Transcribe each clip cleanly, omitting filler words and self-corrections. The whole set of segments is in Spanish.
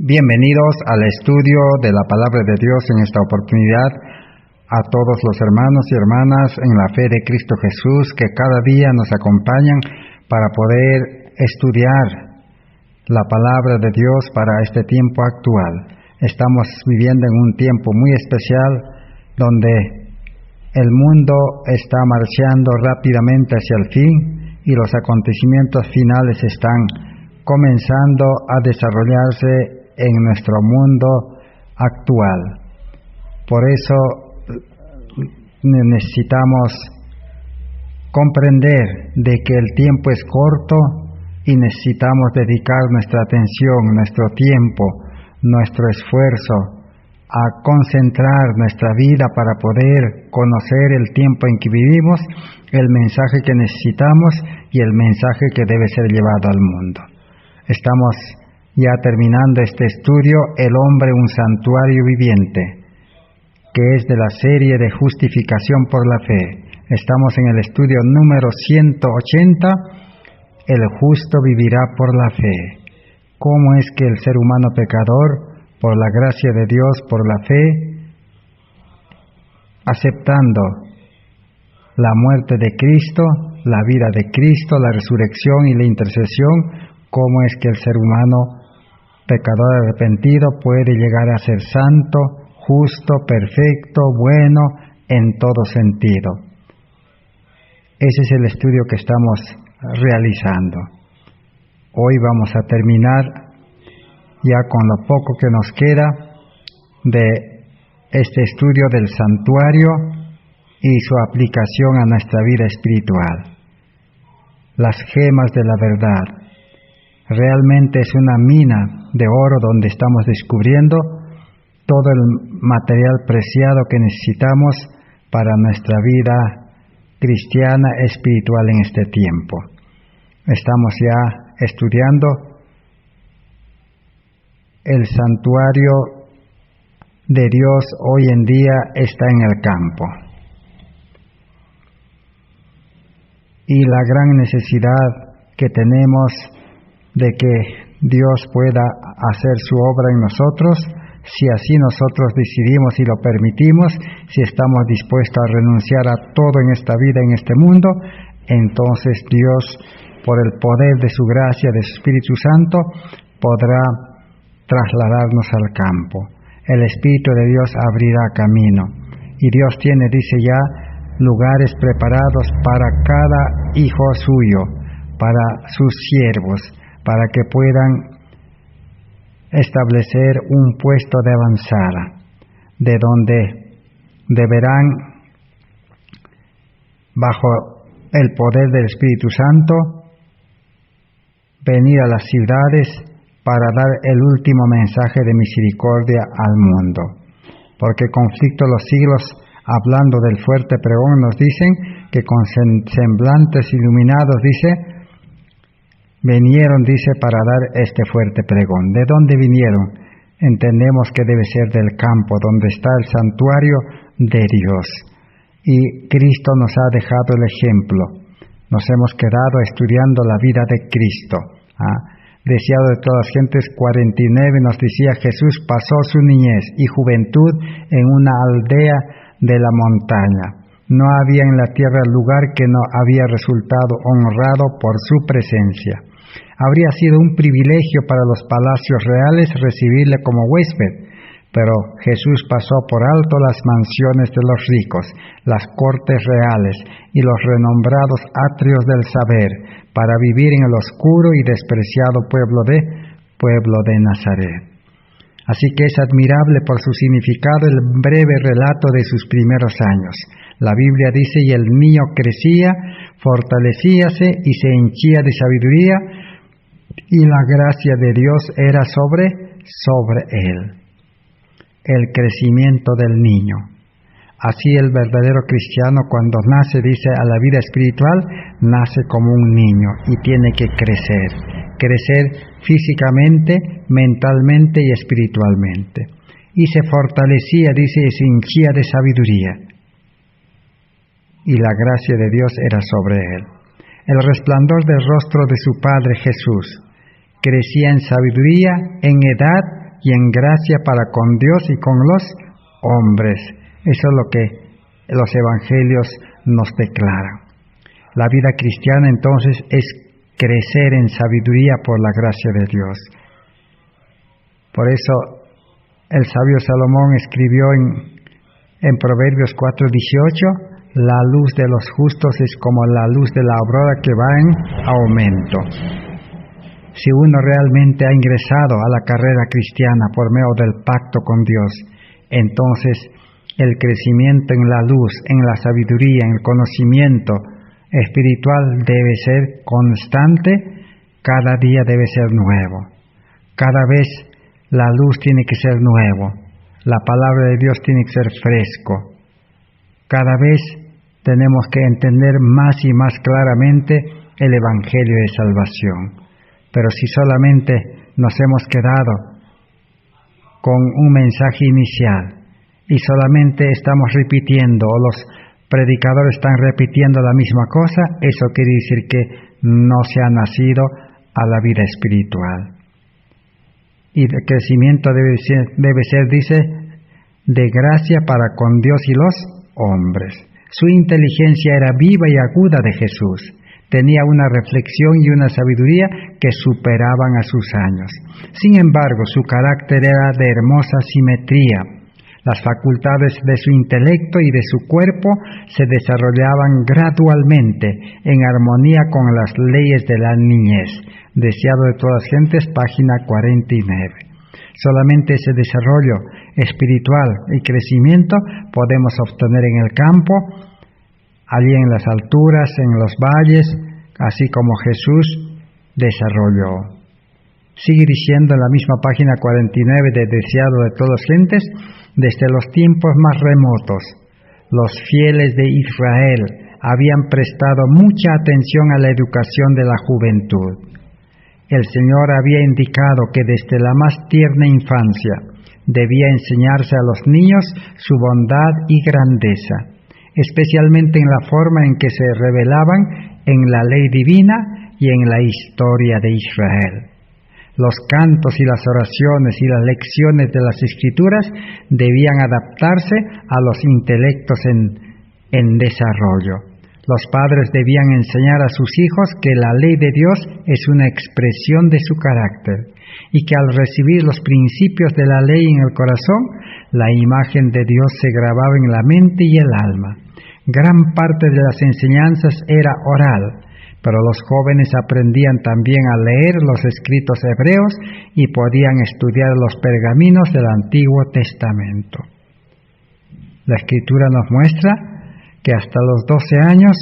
Bienvenidos al estudio de la Palabra de Dios en esta oportunidad. A todos los hermanos y hermanas en la fe de Cristo Jesús que cada día nos acompañan para poder estudiar la Palabra de Dios para este tiempo actual. Estamos viviendo en un tiempo muy especial donde el mundo está marchando rápidamente hacia el fin y los acontecimientos finales están comenzando a desarrollarse en nuestro mundo actual. Por eso necesitamos comprender de que el tiempo es corto y necesitamos dedicar nuestra atención, nuestro tiempo, nuestro esfuerzo a concentrar nuestra vida para poder conocer el tiempo en que vivimos, el mensaje que necesitamos y el mensaje que debe ser llevado al mundo. Estamos ya terminando este estudio, El hombre, un santuario viviente, que es de la serie de justificación por la fe. Estamos en el estudio número 180, El justo vivirá por la fe. ¿Cómo es que el ser humano pecador, por la gracia de Dios, por la fe, aceptando la muerte de Cristo, la vida de Cristo, la resurrección y la intercesión, cómo es que el ser humano pecador arrepentido puede llegar a ser santo, justo, perfecto, bueno en todo sentido? Ese es el estudio que estamos realizando. Hoy vamos a terminar ya con lo poco que nos queda de este estudio del santuario y su aplicación a nuestra vida espiritual. Las gemas de la verdad. Realmente es una mina de oro donde estamos descubriendo todo el material preciado que necesitamos para nuestra vida cristiana espiritual en este tiempo. Estamos ya estudiando el santuario de Dios hoy en día está en el campo. Y la gran necesidad que tenemos de que Dios pueda hacer su obra en nosotros, si así nosotros decidimos y lo permitimos, si estamos dispuestos a renunciar a todo en esta vida, en este mundo, entonces Dios, por el poder de su gracia, de su Espíritu Santo, podrá trasladarnos al campo. El Espíritu de Dios abrirá camino. Y Dios tiene, dice ya, lugares preparados para cada hijo suyo, para sus siervos, para que puedan establecer un puesto de avanzada, de donde deberán, bajo el poder del Espíritu Santo, venir a las ciudades para dar el último mensaje de misericordia al mundo. Porque conflicto de los siglos, hablando del fuerte pregón, nos dicen que con semblantes iluminados, dice, vinieron, dice, para dar este fuerte pregón. ¿De dónde vinieron? Entendemos que debe ser del campo, donde está el santuario de Dios. Y Cristo nos ha dejado el ejemplo. Nos hemos quedado estudiando la vida de Cristo. Deseado de todas las gentes, 49 nos decía, Jesús pasó su niñez y juventud en una aldea de la montaña. No había en la tierra lugar que no había resultado honrado por su presencia. Habría sido un privilegio para los palacios reales recibirle como huésped, pero Jesús pasó por alto las mansiones de los ricos, las cortes reales y los renombrados atrios del saber, para vivir en el oscuro y despreciado pueblo de Nazaret. Así que es admirable por su significado el breve relato de sus primeros años. La Biblia dice, y el niño crecía, fortalecíase y se henchía de sabiduría, y la gracia de Dios era sobre él. El crecimiento del niño. Así el verdadero cristiano, cuando nace, dice, a la vida espiritual, nace como un niño y tiene que crecer físicamente, mentalmente y espiritualmente. Y se fortalecía, dice, y se hinchía de sabiduría. Y la gracia de Dios era sobre él. El resplandor del rostro de su Padre Jesús crecía en sabiduría, en edad y en gracia para con Dios y con los hombres. Eso es lo que los evangelios nos declaran. La vida cristiana entonces es crecer en sabiduría por la gracia de Dios. Por eso el sabio Salomón escribió en Proverbios 4:18, la luz de los justos es como la luz de la aurora que va en aumento. Si uno realmente ha ingresado a la carrera cristiana por medio del pacto con Dios, entonces el crecimiento en la luz, en la sabiduría, en el conocimiento espiritual debe ser constante, cada día debe ser nuevo. Cada vez la luz tiene que ser nuevo, la palabra de Dios tiene que ser fresco. Cada vez tenemos que entender más y más claramente el Evangelio de salvación. Pero si solamente nos hemos quedado con un mensaje inicial y solamente estamos repitiendo, o los predicadores están repitiendo la misma cosa, eso quiere decir que no se ha nacido a la vida espiritual. Y el crecimiento debe ser, dice, de gracia para con Dios y los hombres. Su inteligencia era viva y aguda de Jesús. Tenía una reflexión y una sabiduría que superaban a sus años. Sin embargo, su carácter era de hermosa simetría. Las facultades de su intelecto y de su cuerpo se desarrollaban gradualmente en armonía con las leyes de la niñez. Deseado de todas las gentes, página 49. Solamente ese desarrollo espiritual y crecimiento podemos obtener en el campo, allí en las alturas, en los valles, así como Jesús desarrolló. Sigue diciendo en la misma página 49 de Deseado de todas las gentes, desde los tiempos más remotos, los fieles de Israel habían prestado mucha atención a la educación de la juventud. El Señor había indicado que desde la más tierna infancia debía enseñarse a los niños su bondad y grandeza, especialmente en la forma en que se revelaban en la ley divina y en la historia de Israel. Los cantos y las oraciones y las lecciones de las Escrituras debían adaptarse a los intelectos en desarrollo. Los padres debían enseñar a sus hijos que la ley de Dios es una expresión de su carácter y que al recibir los principios de la ley en el corazón, la imagen de Dios se grababa en la mente y el alma. Gran parte de las enseñanzas era oral, pero los jóvenes aprendían también a leer los escritos hebreos y podían estudiar los pergaminos del Antiguo Testamento. La Escritura nos muestra que hasta los 12 años,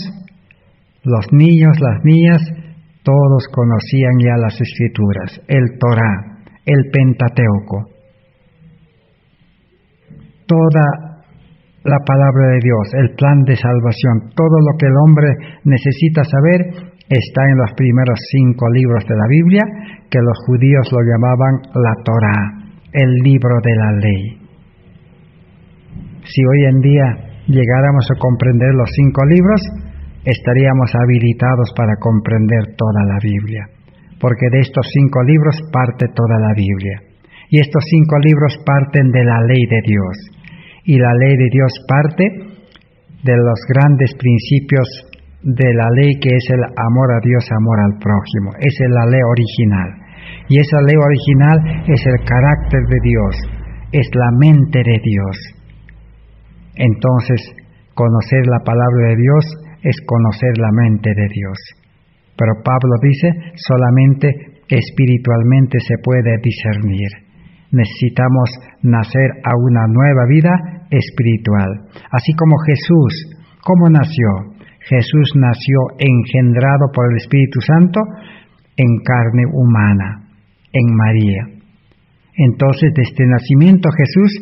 los niños, las niñas, todos conocían ya las Escrituras, el Torá, el Pentateuco, toda la palabra de Dios, el plan de salvación, todo lo que el hombre necesita saber está en los primeros 5 libros de la Biblia, que los judíos lo llamaban la Torá, el libro de la ley. Si hoy en día llegáramos a comprender los 5 libros, estaríamos habilitados para comprender toda la Biblia, porque de estos 5 libros parte toda la Biblia. Y estos 5 libros parten de la ley de Dios, y la ley de Dios parte de los grandes principios de la ley, que es el amor a Dios, amor al prójimo. Esa es la ley original. Y esa ley original es el carácter de Dios, es la mente de Dios. Entonces, conocer la palabra de Dios es conocer la mente de Dios. Pero Pablo dice, solamente espiritualmente se puede discernir. Necesitamos nacer a una nueva vida espiritual. Así como Jesús, ¿cómo nació? Jesús nació engendrado por el Espíritu Santo en carne humana, en María. Entonces, desde el nacimiento Jesús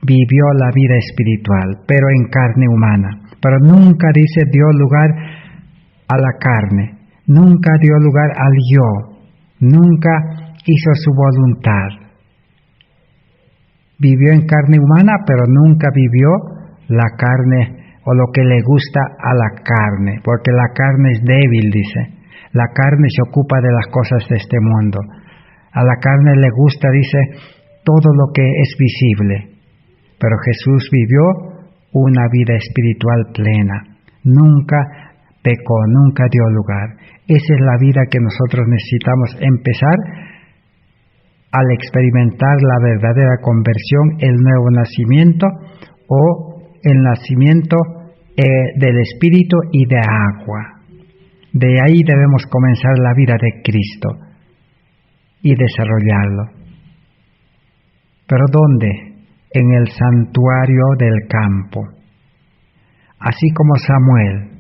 vivió la vida espiritual, pero en carne humana. Pero nunca, dice, dio lugar a la carne, nunca dio lugar al yo, nunca hizo su voluntad. Vivió en carne humana, pero nunca vivió la carne o lo que le gusta a la carne, porque la carne es débil, dice. La carne se ocupa de las cosas de este mundo. A la carne le gusta, dice, todo lo que es visible. Pero Jesús vivió una vida espiritual plena. Nunca pecó, nunca dio lugar. Esa es la vida que nosotros necesitamos empezar al experimentar la verdadera conversión, el nuevo nacimiento o el nacimiento del Espíritu y de agua. De ahí debemos comenzar la vida de Cristo y desarrollarlo. ¿Pero dónde? En el santuario del campo. Así como Samuel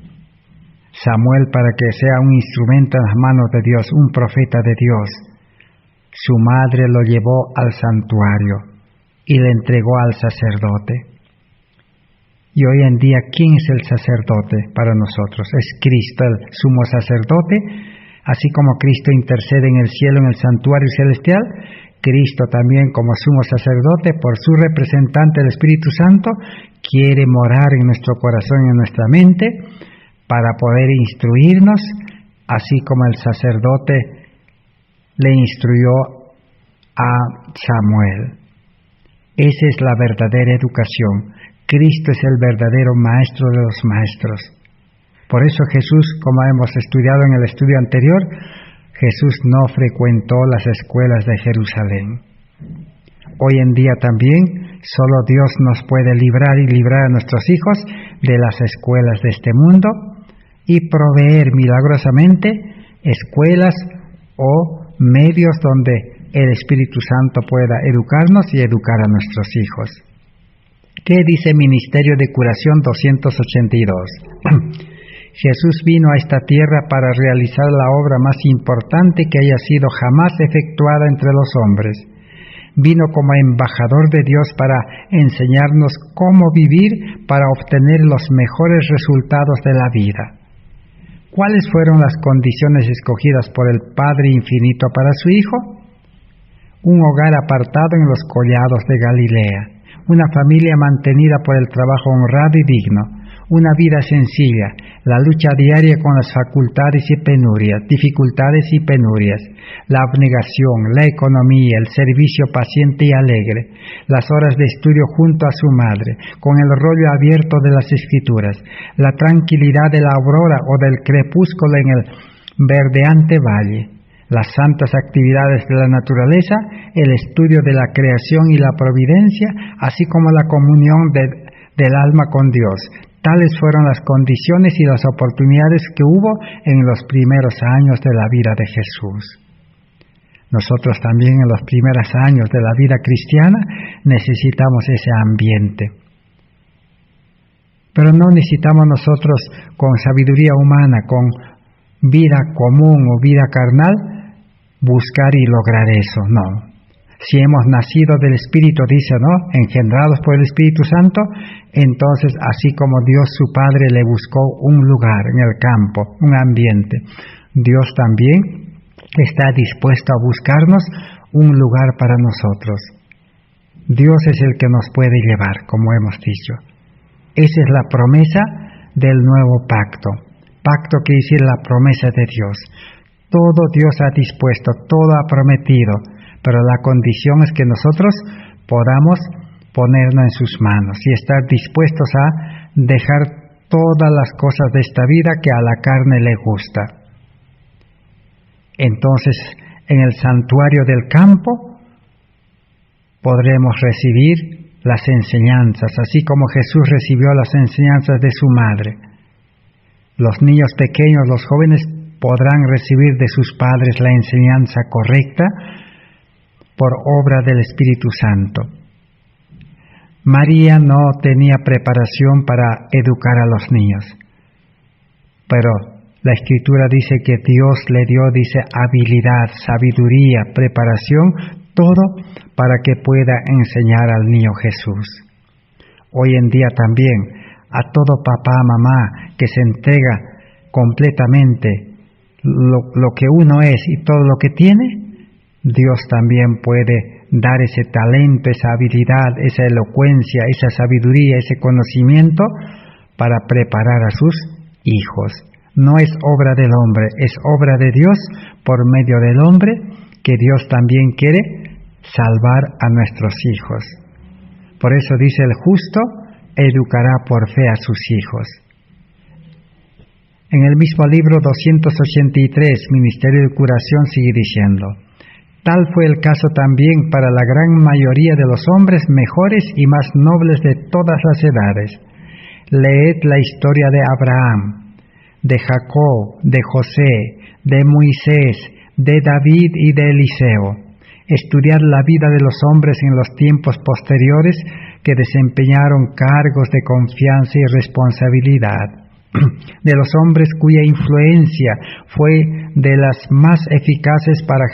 para que sea un instrumento en las manos de Dios, un profeta de Dios, su madre lo llevó al santuario y le entregó al sacerdote. Y hoy en día, ¿quién es el sacerdote para nosotros? Es Cristo, el sumo sacerdote. Así como Cristo intercede en el cielo, en el santuario celestial, Cristo también como sumo sacerdote, por su representante, el Espíritu Santo, quiere morar en nuestro corazón y en nuestra mente para poder instruirnos, así como el sacerdote le instruyó a Samuel. Esa es la verdadera educación. Cristo es el verdadero maestro de los maestros. Por eso Jesús, como hemos estudiado en el estudio anterior, Jesús no frecuentó las escuelas de Jerusalén. Hoy en día también, solo Dios nos puede librar y librar a nuestros hijos de las escuelas de este mundo y proveer milagrosamente escuelas o medios donde el Espíritu Santo pueda educarnos y educar a nuestros hijos. ¿Qué dice Ministerio de Curación 282? Jesús vino a esta tierra para realizar la obra más importante que haya sido jamás efectuada entre los hombres. Vino como embajador de Dios para enseñarnos cómo vivir para obtener los mejores resultados de la vida. ¿Cuáles fueron las condiciones escogidas por el Padre Infinito para su Hijo? Un hogar apartado en los collados de Galilea, una familia mantenida por el trabajo honrado y digno, una vida sencilla, la lucha diaria con las dificultades y penurias, la abnegación, la economía, el servicio paciente y alegre, las horas de estudio junto a su madre, con el rollo abierto de las Escrituras, la tranquilidad de la aurora o del crepúsculo en el verdeante valle, las santas actividades de la naturaleza, el estudio de la creación y la providencia, así como la comunión del alma con Dios. Tales fueron las condiciones y las oportunidades que hubo en los primeros años de la vida de Jesús. Nosotros también en los primeros años de la vida cristiana necesitamos ese ambiente. Pero no necesitamos nosotros con sabiduría humana, con vida común o vida carnal, buscar y lograr eso, no. Si hemos nacido del Espíritu, dice, ¿no?, engendrados por el Espíritu Santo, entonces así como Dios su Padre le buscó un lugar en el campo, un ambiente, Dios también está dispuesto a buscarnos un lugar para nosotros. Dios es el que nos puede llevar, como hemos dicho. Esa es la promesa del nuevo pacto. Pacto quiere decir la promesa de Dios. Todo Dios ha dispuesto, todo ha prometido, pero la condición es que nosotros podamos ponernos en sus manos y estar dispuestos a dejar todas las cosas de esta vida que a la carne le gusta. Entonces, en el santuario del campo podremos recibir las enseñanzas, así como Jesús recibió las enseñanzas de su madre. Los niños pequeños, los jóvenes, podrán recibir de sus padres la enseñanza correcta por obra del Espíritu Santo. María no tenía preparación para educar a los niños, pero la Escritura dice que Dios le dio, dice, habilidad, sabiduría, preparación, todo para que pueda enseñar al niño Jesús. Hoy en día también, a todo papá, mamá, que se entrega completamente lo que uno es y todo lo que tiene, Dios también puede dar ese talento, esa habilidad, esa elocuencia, esa sabiduría, ese conocimiento para preparar a sus hijos. No es obra del hombre, es obra de Dios por medio del hombre, que Dios también quiere salvar a nuestros hijos. Por eso dice el justo, educará por fe a sus hijos. En el mismo libro 283, Ministerio de Curación, sigue diciendo: tal fue el caso también para la gran mayoría de los hombres mejores y más nobles de todas las edades. Leed la historia de Abraham, de Jacob, de José, de Moisés, de David y de Eliseo. Estudiad la vida de los hombres en los tiempos posteriores que desempeñaron cargos de confianza y responsabilidad, de los hombres cuya influencia fue de las más eficaces para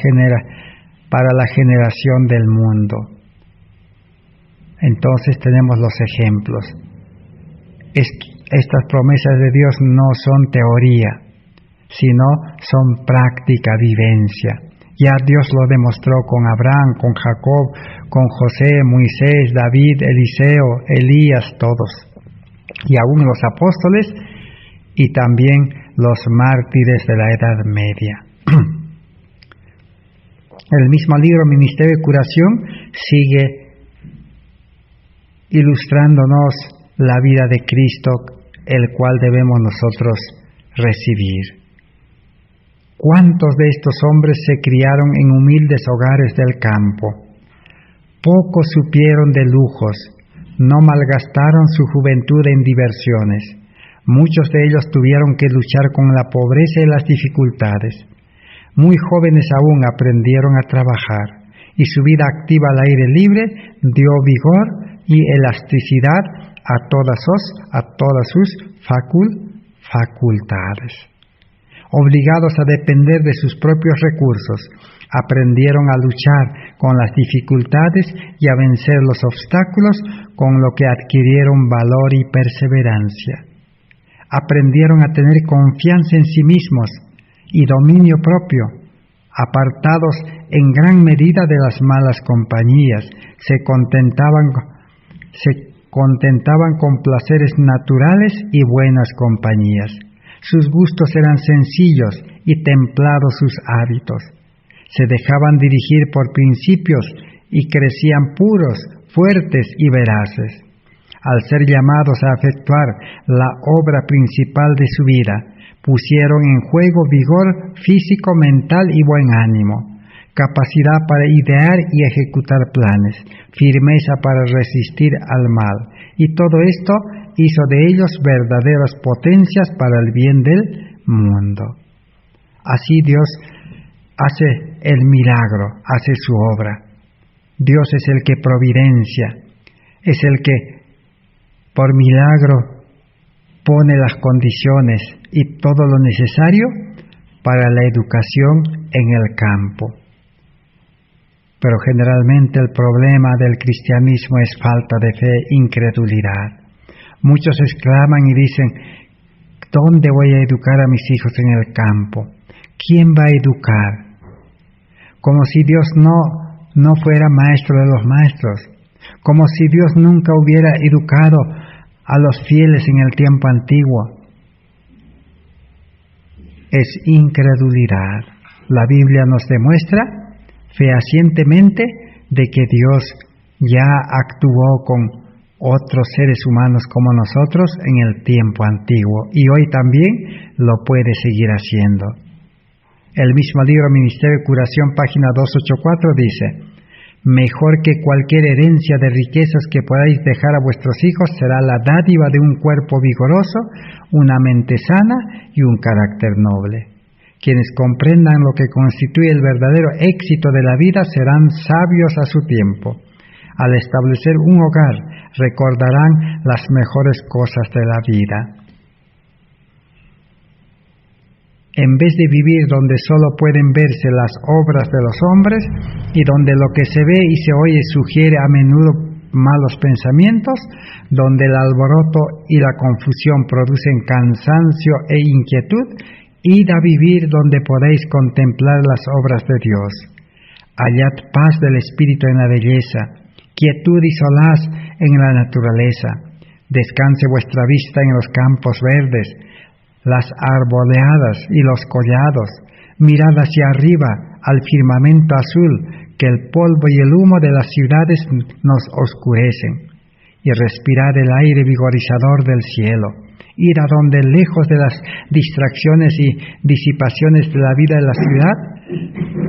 la generación del mundo. Entonces tenemos los ejemplos. Estas promesas de Dios no son teoría, sino son práctica, vivencia. Ya Dios lo demostró con Abraham, con Jacob, con José, Moisés, David, Eliseo, Elías, todos. Y aún los apóstoles y también los mártires de la Edad Media. El mismo libro Ministerio de Curación sigue ilustrándonos la vida de Cristo, el cual debemos nosotros recibir. ¿Cuántos de estos hombres se criaron en humildes hogares del campo? Pocos supieron de lujos, no malgastaron su juventud en diversiones. Muchos de ellos tuvieron que luchar con la pobreza y las dificultades. Muy jóvenes aún aprendieron a trabajar, y su vida activa al aire libre dio vigor y elasticidad a todas sus facultades. Obligados a depender de sus propios recursos, aprendieron a luchar con las dificultades y a vencer los obstáculos, con lo que adquirieron valor y perseverancia. Aprendieron a tener confianza en sí mismos y dominio propio. Apartados en gran medida de las malas compañías, se contentaban con placeres naturales y buenas compañías. Sus gustos eran sencillos y templados sus hábitos. Se dejaban dirigir por principios y crecían puros, fuertes y veraces. Al ser llamados a efectuar la obra principal de su vida, pusieron en juego vigor físico, mental y buen ánimo, capacidad para idear y ejecutar planes, firmeza para resistir al mal, y todo esto hizo de ellos verdaderas potencias para el bien del mundo. Así Dios hace el milagro, hace su obra. Dios es el que providencia, es el que por milagro pone las condiciones y todo lo necesario para la educación en el campo. Pero generalmente el problema del cristianismo es falta de fe, incredulidad. Muchos exclaman y dicen: ¿dónde voy a educar a mis hijos en el campo? ¿Quién va a educar? Como si Dios no fuera maestro de los maestros, como si Dios nunca hubiera educado a los fieles en el tiempo antiguo. Es incredulidad. La Biblia nos demuestra fehacientemente de que Dios ya actuó con otros seres humanos como nosotros en el tiempo antiguo y hoy también lo puede seguir haciendo. El mismo libro Ministerio de Curación, página 284 dice: mejor que cualquier herencia de riquezas que podáis dejar a vuestros hijos será la dádiva de un cuerpo vigoroso, una mente sana y un carácter noble. Quienes comprendan lo que constituye el verdadero éxito de la vida serán sabios a su tiempo. Al establecer un hogar, recordarán las mejores cosas de la vida. En vez de vivir donde solo pueden verse las obras de los hombres y donde lo que se ve y se oye sugiere a menudo malos pensamientos, donde el alboroto y la confusión producen cansancio e inquietud, id a vivir donde podéis contemplar las obras de Dios. Hallad paz del espíritu en la belleza, quietud y solaz en la naturaleza. Descanse vuestra vista en los campos verdes, las arboleadas y los collados. Mirad hacia arriba, al firmamento azul, que el polvo y el humo de las ciudades nos oscurecen, y respirar el aire vigorizador del cielo, ir a donde, lejos de las distracciones y disipaciones de la vida de la ciudad,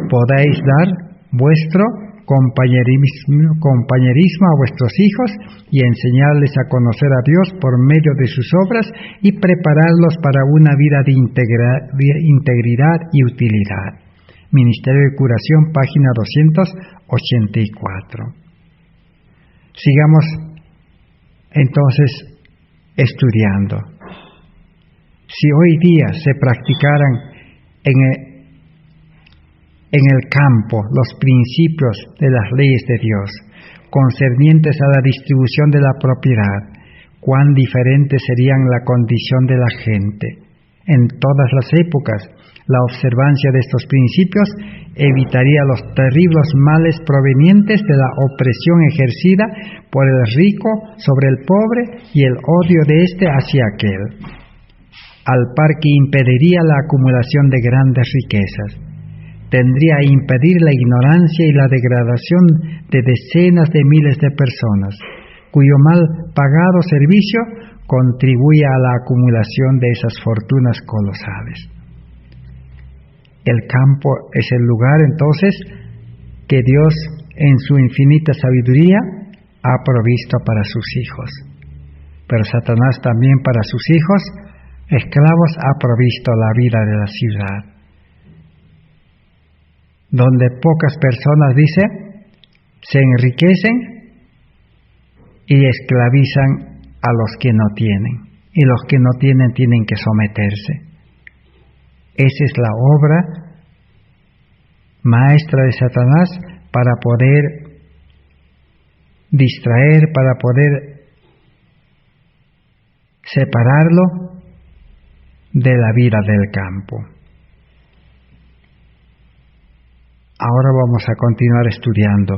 podáis dar vuestro compañerismo a vuestros hijos y enseñarles a conocer a Dios por medio de sus obras y prepararlos para una vida de integridad y utilidad. Ministerio de Curación, página 284. Sigamos entonces estudiando. Si hoy día se practicaran en el campo los principios de las leyes de Dios, concernientes a la distribución de la propiedad, cuán diferente serían la condición de la gente. En todas las épocas, la observancia de estos principios evitaría los terribles males provenientes de la opresión ejercida por el rico sobre el pobre y el odio de éste hacia aquel, al par que impediría la acumulación de grandes riquezas. Tendría a impedir la ignorancia y la degradación de decenas de miles de personas, cuyo mal pagado servicio contribuye a la acumulación de esas fortunas colosales. El campo es el lugar, entonces, que Dios, en su infinita sabiduría, ha provisto para sus hijos. Pero Satanás también para sus hijos, esclavos, ha provisto la vida de la ciudad, donde pocas personas, dice, se enriquecen y esclavizan a los que no tienen, y los que no tienen tienen que someterse. Esa es la obra maestra de Satanás para poder distraer, para poder separarlo de la vida del campo. Ahora vamos a continuar estudiando.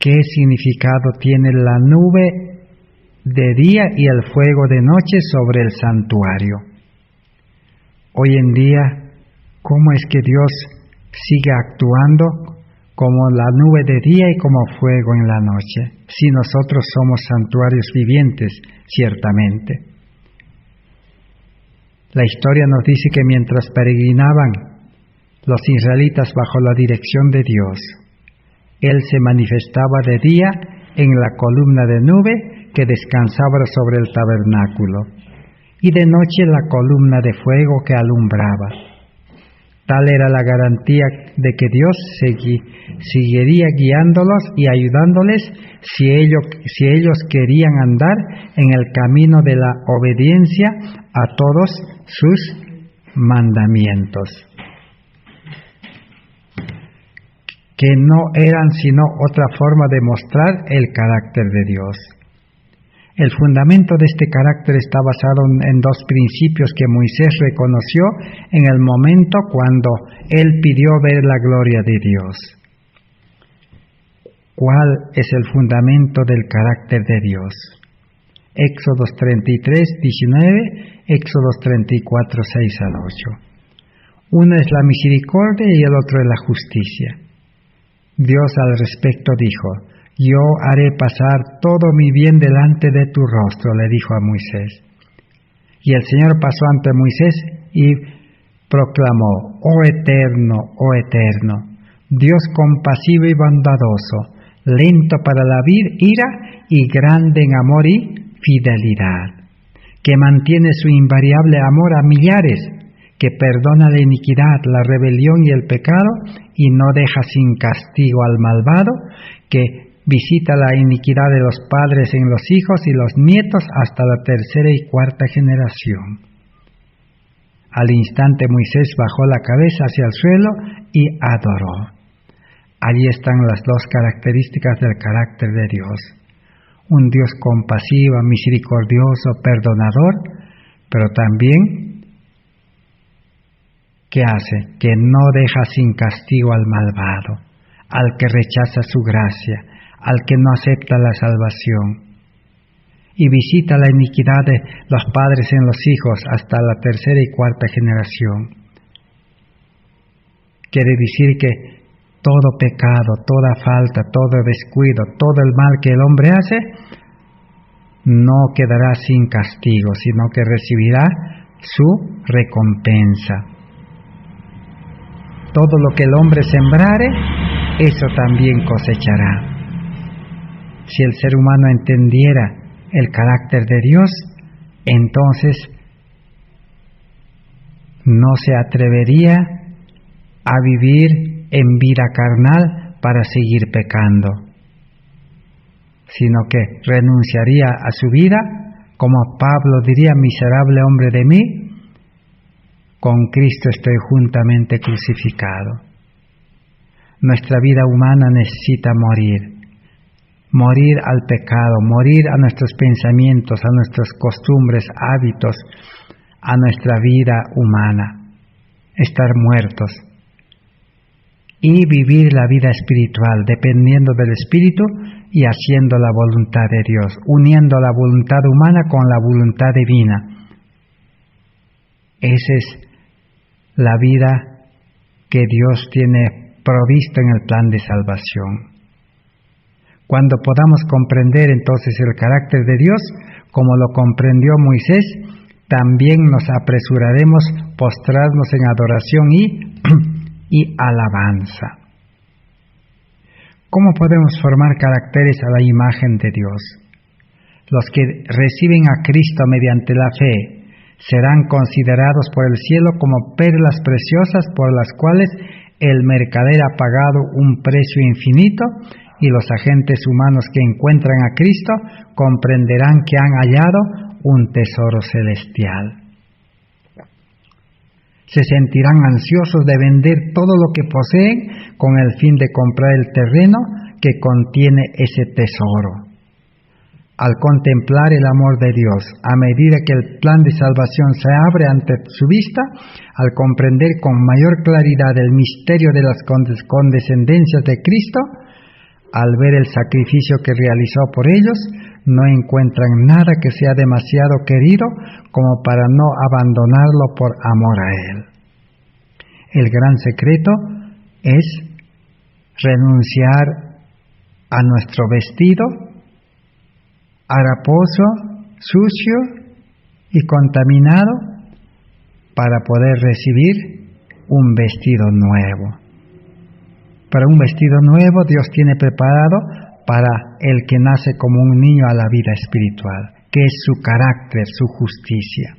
¿Qué significado tiene la nube de día y el fuego de noche sobre el santuario? Hoy en día, ¿cómo es que Dios sigue actuando como la nube de día y como fuego en la noche, si nosotros somos santuarios vivientes, ciertamente? La historia nos dice que mientras peregrinaban los israelitas bajo la dirección de Dios, Él se manifestaba de día en la columna de nube que descansaba sobre el tabernáculo, y de noche la columna de fuego que alumbraba. Tal era la garantía de que Dios seguiría guiándolos y ayudándoles si ellos querían andar en el camino de la obediencia a todos sus mandamientos, que no eran sino otra forma de mostrar el carácter de Dios. El fundamento de este carácter está basado en dos principios que Moisés reconoció en el momento cuando él pidió ver la gloria de Dios. ¿Cuál es el fundamento del carácter de Dios? Éxodos 33, 19, Éxodos 34, 6 al 8. Uno es la misericordia y el otro es la justicia. Dios al respecto dijo: yo haré pasar todo mi bien delante de tu rostro, le dijo a Moisés. Y el Señor pasó ante Moisés y proclamó: oh eterno, Dios compasivo y bondadoso, lento para la ira y grande en amor y fidelidad, que mantiene su invariable amor a millares, que perdona la iniquidad, la rebelión y el pecado, y no deja sin castigo al malvado, que visita la iniquidad de los padres en los hijos y los nietos hasta la tercera y cuarta generación. Al instante Moisés bajó la cabeza hacia el suelo y adoró. Allí están las dos características del carácter de Dios. Un Dios compasivo, misericordioso, perdonador, pero también, ¿qué hace? Que no deja sin castigo al malvado, al que rechaza su gracia, al que no acepta la salvación, y visita la iniquidad de los padres en los hijos hasta la tercera y cuarta generación. Quiere decir que todo pecado, toda falta, todo descuido, todo el mal que el hombre hace, no quedará sin castigo, sino que recibirá su recompensa. Todo lo que el hombre sembrare, eso también cosechará. Si el ser humano entendiera el carácter de Dios, entonces no se atrevería a vivir en vida carnal para seguir pecando, sino que renunciaría a su vida, como Pablo diría: miserable hombre de mí, con Cristo estoy juntamente crucificado. Nuestra vida humana necesita morir al pecado, morir a nuestros pensamientos, a nuestras costumbres, hábitos, a nuestra vida humana, estar muertos y vivir la vida espiritual, dependiendo del Espíritu y haciendo la voluntad de Dios, uniendo la voluntad humana con la voluntad divina. Esa es la vida que Dios tiene provisto en el plan de salvación. Cuando podamos comprender entonces el carácter de Dios, como lo comprendió Moisés, también nos apresuraremos a postrarnos en adoración y alabanza. ¿Cómo podemos formar caracteres a la imagen de Dios? Los que reciben a Cristo mediante la fe serán considerados por el cielo como perlas preciosas por las cuales el mercader ha pagado un precio infinito, y los agentes humanos que encuentran a Cristo comprenderán que han hallado un tesoro celestial. Se sentirán ansiosos de vender todo lo que poseen con el fin de comprar el terreno que contiene ese tesoro. Al contemplar el amor de Dios, a medida que el plan de salvación se abre ante su vista, al comprender con mayor claridad el misterio de las condescendencias de Cristo, al ver el sacrificio que realizó por ellos, no encuentran nada que sea demasiado querido como para no abandonarlo por amor a Él. El gran secreto es renunciar a nuestro vestido haraposo, sucio y contaminado para poder recibir un vestido nuevo. Para un vestido nuevo Dios tiene preparado para el que nace como un niño a la vida espiritual, que es su carácter, su justicia.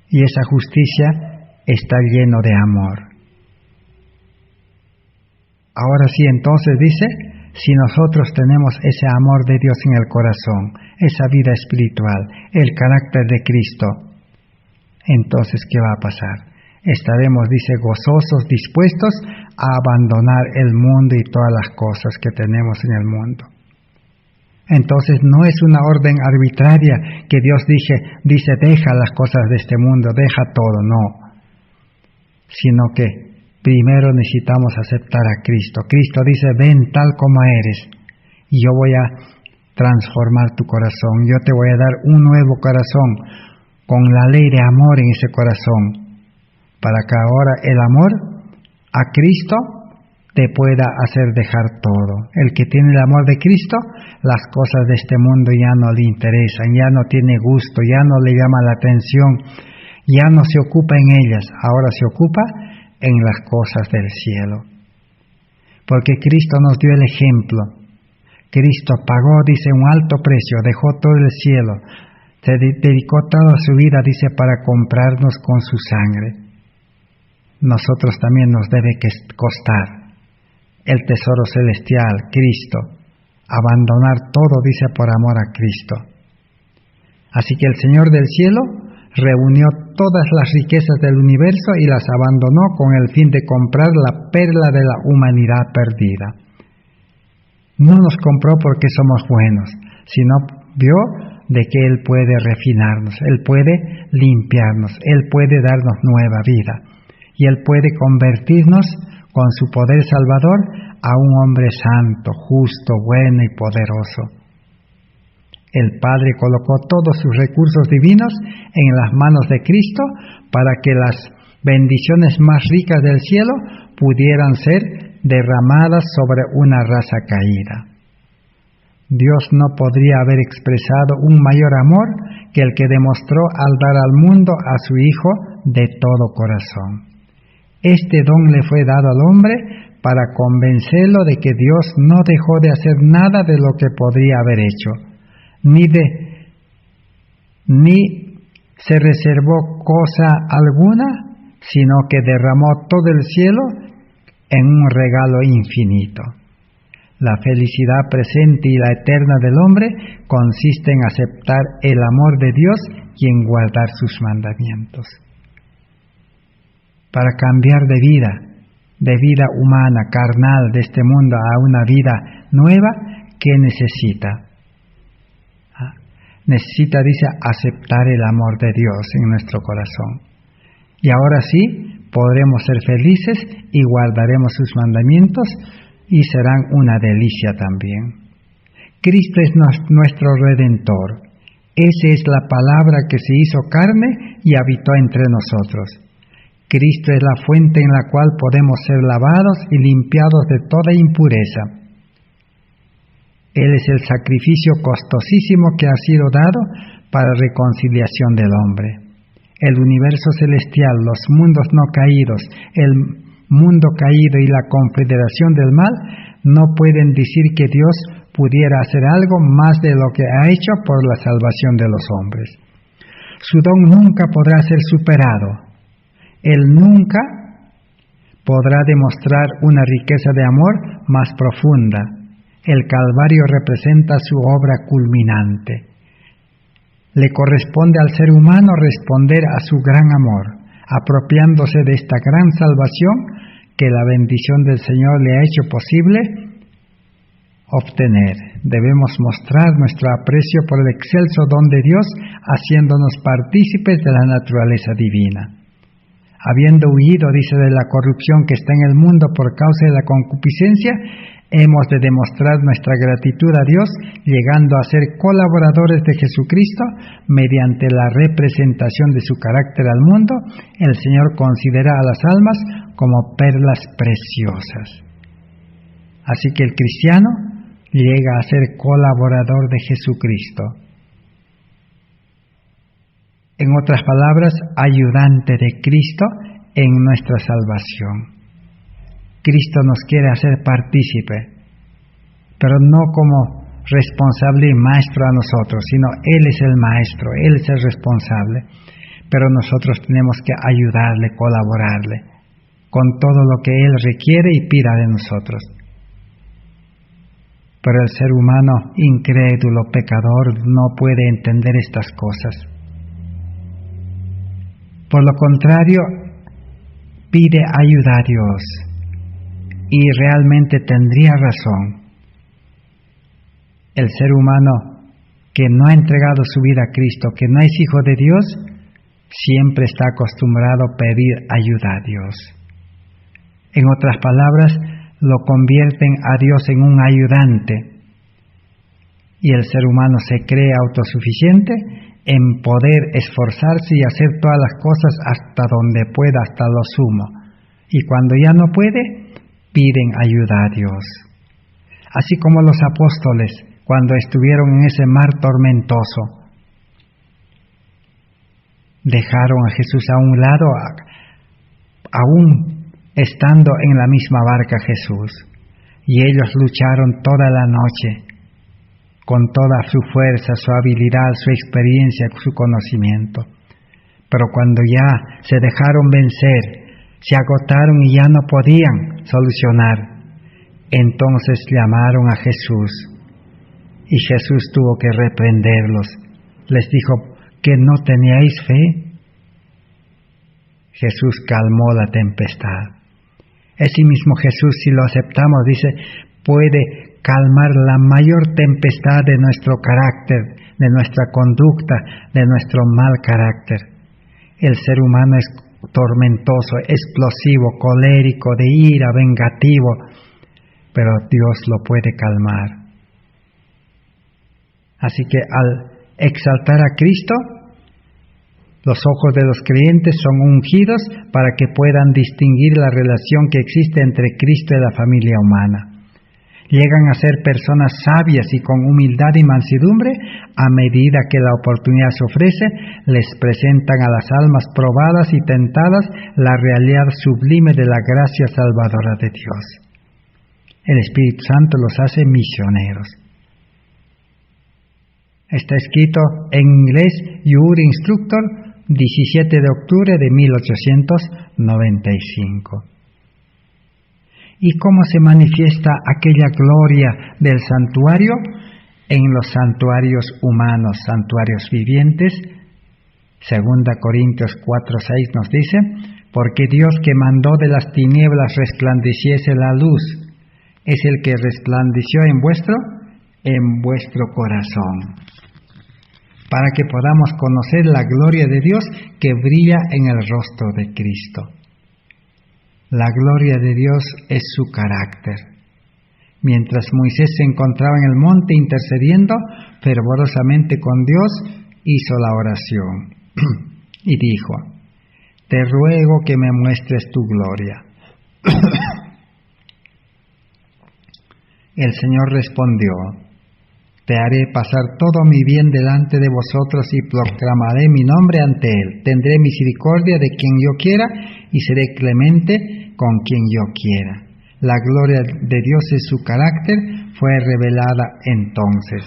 Y esa justicia está lleno de amor. Ahora sí, entonces dice, si nosotros tenemos ese amor de Dios en el corazón, esa vida espiritual, el carácter de Cristo, entonces ¿qué va a pasar? Estaremos, dice, gozosos, dispuestos a abandonar el mundo y todas las cosas que tenemos en el mundo. Entonces no es una orden arbitraria que Dios dice, deja las cosas de este mundo, deja todo, no. Sino que primero necesitamos aceptar a Cristo. Cristo dice, ven tal como eres, y yo voy a transformar tu corazón, yo te voy a dar un nuevo corazón, con la ley de amor en ese corazón, para que ahora el amor a Cristo te pueda hacer dejar todo. El que tiene el amor de Cristo, las cosas de este mundo ya no le interesan, ya no tiene gusto, ya no le llama la atención, ya no se ocupa en ellas, ahora se ocupa en las cosas del cielo. Porque Cristo nos dio el ejemplo. Cristo pagó, dice, un alto precio, dejó todo el cielo, se dedicó toda su vida, dice, para comprarnos con su sangre. Nosotros también nos debe costar el tesoro celestial, Cristo, abandonar todo, dice, por amor a Cristo. Así que el Señor del cielo reunió todas las riquezas del universo y las abandonó con el fin de comprar la perla de la humanidad perdida. No nos compró porque somos buenos, sino vio de que Él puede refinarnos, Él puede limpiarnos, Él puede darnos nueva vida. Y Él puede convertirnos con su poder salvador a un hombre santo, justo, bueno y poderoso. El Padre colocó todos sus recursos divinos en las manos de Cristo para que las bendiciones más ricas del cielo pudieran ser derramadas sobre una raza caída. Dios no podría haber expresado un mayor amor que el que demostró al dar al mundo a su Hijo de todo corazón. Este don le fue dado al hombre para convencerlo de que Dios no dejó de hacer nada de lo que podría haber hecho, ni se reservó cosa alguna, sino que derramó todo el cielo en un regalo infinito. La felicidad presente y la eterna del hombre consiste en aceptar el amor de Dios y en guardar sus mandamientos. Para cambiar de vida humana, carnal, de este mundo a una vida nueva, ¿qué necesita? Necesita, dice, aceptar el amor de Dios en nuestro corazón. Y ahora sí, podremos ser felices y guardaremos sus mandamientos y serán una delicia también. Cristo es nuestro Redentor. Esa es la palabra que se hizo carne y habitó entre nosotros. Cristo es la fuente en la cual podemos ser lavados y limpiados de toda impureza. Él es el sacrificio costosísimo que ha sido dado para reconciliación del hombre. El universo celestial, los mundos no caídos, el mundo caído y la confederación del mal no pueden decir que Dios pudiera hacer algo más de lo que ha hecho por la salvación de los hombres. Su don nunca podrá ser superado. Él nunca podrá demostrar una riqueza de amor más profunda. El Calvario representa su obra culminante. Le corresponde al ser humano responder a su gran amor, apropiándose de esta gran salvación que la bendición del Señor le ha hecho posible obtener. Debemos mostrar nuestro aprecio por el excelso don de Dios, haciéndonos partícipes de la naturaleza divina. Habiendo huido, dice, de la corrupción que está en el mundo por causa de la concupiscencia, hemos de demostrar nuestra gratitud a Dios, llegando a ser colaboradores de Jesucristo mediante la representación de su carácter al mundo. El Señor considera a las almas como perlas preciosas. Así que el cristiano llega a ser colaborador de Jesucristo. En otras palabras, ayudante de Cristo en nuestra salvación. Cristo nos quiere hacer partícipe, pero no como responsable y maestro a nosotros, sino Él es el maestro, Él es el responsable, pero nosotros tenemos que ayudarle, colaborarle, con todo lo que Él requiere y pida de nosotros. Pero el ser humano incrédulo, pecador, no puede entender estas cosas. Por lo contrario, pide ayuda a Dios. Y realmente tendría razón. El ser humano que no ha entregado su vida a Cristo, que no es hijo de Dios, siempre está acostumbrado a pedir ayuda a Dios. En otras palabras, lo convierten a Dios en un ayudante. Y el ser humano se cree autosuficiente en poder esforzarse y hacer todas las cosas hasta donde pueda, hasta lo sumo. Y cuando ya no puede, piden ayuda a Dios. Así como los apóstoles, cuando estuvieron en ese mar tormentoso, dejaron a Jesús a un lado, aún estando en la misma barca Jesús, y ellos lucharon toda la noche, con toda su fuerza, su habilidad, su experiencia, su conocimiento. Pero cuando ya se dejaron vencer, se agotaron y ya no podían solucionar, entonces llamaron a Jesús, y Jesús tuvo que reprenderlos. Les dijo, ¿que no teníais fe? Jesús calmó la tempestad. Ese mismo Jesús, si lo aceptamos, dice, puede calmar la mayor tempestad de nuestro carácter, de nuestra conducta, de nuestro mal carácter. El ser humano es tormentoso, explosivo, colérico, de ira, vengativo, pero Dios lo puede calmar. Así que al exaltar a Cristo, Los ojos de los creyentes son ungidos para que puedan distinguir la relación que existe entre Cristo y la familia humana. Llegan a ser personas sabias y con humildad y mansedumbre a medida que la oportunidad se ofrece, les presentan a las almas probadas y tentadas la realidad sublime de la gracia salvadora de Dios. El Espíritu Santo los hace misioneros. Está escrito en inglés, Your Instructor, 17 de octubre de 1895. ¿Y cómo se manifiesta aquella gloria del santuario? En los santuarios humanos, santuarios vivientes. 2 Corintios 4:6 nos dice, porque Dios que mandó de las tinieblas resplandeciese la luz, es el que resplandeció en vuestro corazón, para que podamos conocer la gloria de Dios que brilla en el rostro de Cristo. La gloria de Dios es su carácter. Mientras Moisés se encontraba en el monte intercediendo fervorosamente con Dios, hizo la oración y dijo, te ruego que me muestres tu gloria. El Señor respondió, te haré pasar todo mi bien delante de vosotros y proclamaré mi nombre ante él. Tendré misericordia de quien yo quiera y seré clemente con quien yo quiera. La gloria de Dios en su carácter fue revelada entonces,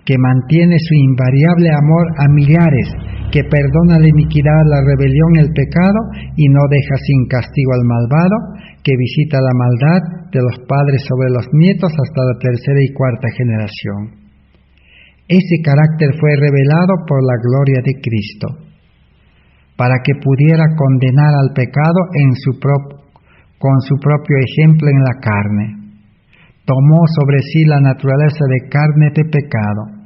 que mantiene su invariable amor a millares, que perdona la iniquidad, la rebelión, el pecado y no deja sin castigo al malvado, que visita la maldad de los padres sobre los nietos hasta la tercera y cuarta generación. Ese carácter fue revelado por la gloria de Cristo, para que pudiera condenar al pecado con su propio ejemplo en la carne. Tomó sobre sí la naturaleza de carne de pecado.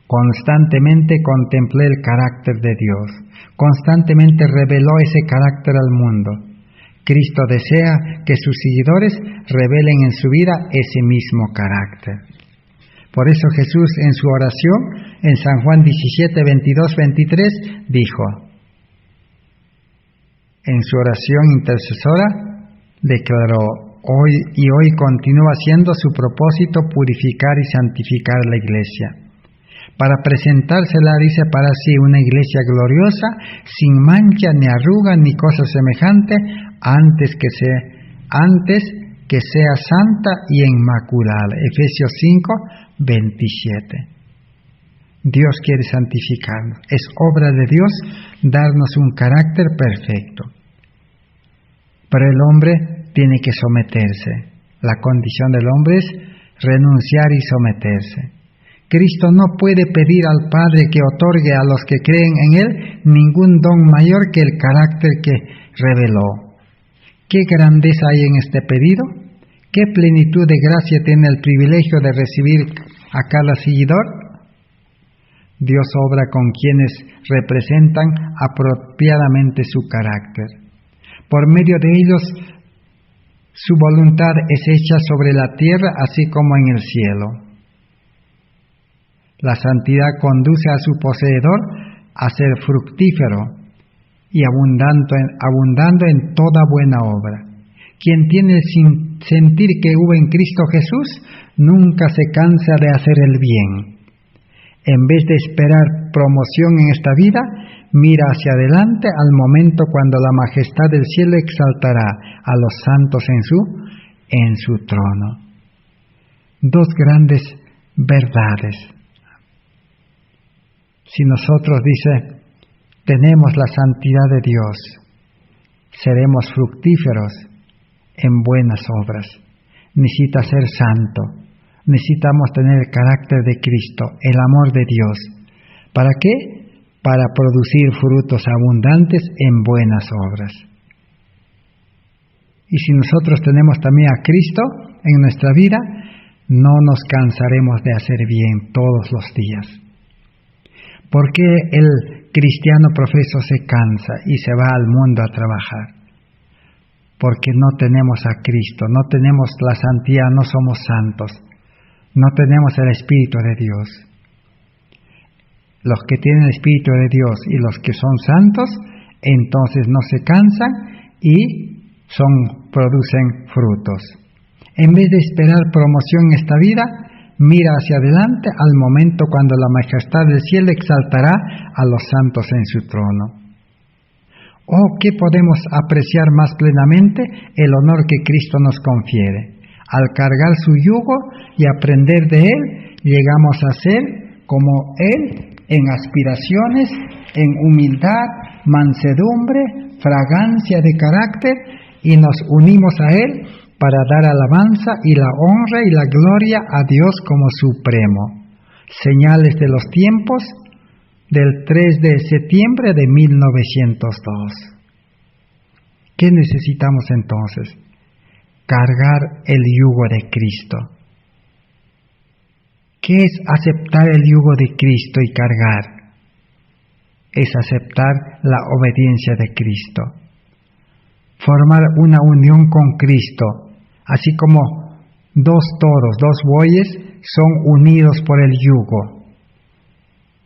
Constantemente contemplé el carácter de Dios. Constantemente reveló ese carácter al mundo. Cristo desea que sus seguidores revelen en su vida ese mismo carácter. Por eso Jesús en su oración, en San Juan 17, 22, 23, dijo, en su oración intercesora, declaró, hoy continúa siendo su propósito purificar y santificar la iglesia, para presentársela, dice, para sí una iglesia gloriosa, sin mancha, ni arruga, ni cosa semejante, antes que sea santa y inmaculada. Efesios 5, 27. Dios quiere santificarnos. Es obra de Dios darnos un carácter perfecto. Pero el hombre tiene que someterse. La condición del hombre es renunciar y someterse. Cristo no puede pedir al Padre que otorgue a los que creen en Él ningún don mayor que el carácter que reveló. ¿Qué grandeza hay en este pedido? ¿Qué plenitud de gracia tiene el privilegio de recibir a cada seguidor? Dios obra con quienes representan apropiadamente su carácter. Por medio de ellos, su voluntad es hecha sobre la tierra así como en el cielo. La santidad conduce a su poseedor a ser fructífero y abundando en toda buena obra. Quien tiene el sentir que hubo en Cristo Jesús, nunca se cansa de hacer el bien. En vez de esperar promoción en esta vida, mira hacia adelante al momento cuando la majestad del cielo exaltará a los santos en su trono. Dos grandes verdades. Si nosotros, dice, tenemos la santidad de Dios, seremos fructíferos en buenas obras. Necesita ser santo. Necesitamos tener el carácter de Cristo, el amor de Dios. ¿Para qué? Para producir frutos abundantes en buenas obras. Y si nosotros tenemos también a Cristo en nuestra vida, no nos cansaremos de hacer bien todos los días. ¿Por qué el cristiano profeso se cansa y se va al mundo a trabajar? Porque no tenemos a Cristo, no tenemos la santidad, no somos santos, no tenemos el Espíritu de Dios. los que tienen el Espíritu de Dios y los que son santos, entonces no se cansan y producen frutos. En vez de esperar promoción en esta vida, mira hacia adelante al momento cuando la majestad del cielo exaltará a los santos en su trono. Oh, ¿qué podemos apreciar más plenamente? El honor que Cristo nos confiere. Al cargar su yugo y aprender de Él, llegamos a ser como Él en aspiraciones, en humildad, mansedumbre, fragancia de carácter, y nos unimos a Él para dar alabanza y la honra y la gloria a Dios como supremo. Señales de los tiempos del 3 de septiembre de 1902. ¿Qué necesitamos entonces? Cargar el yugo de Cristo. ¿Qué es aceptar el yugo de Cristo y cargar? Es aceptar la obediencia de Cristo. Formar una unión con Cristo, así como dos toros, dos bueyes, son unidos por el yugo,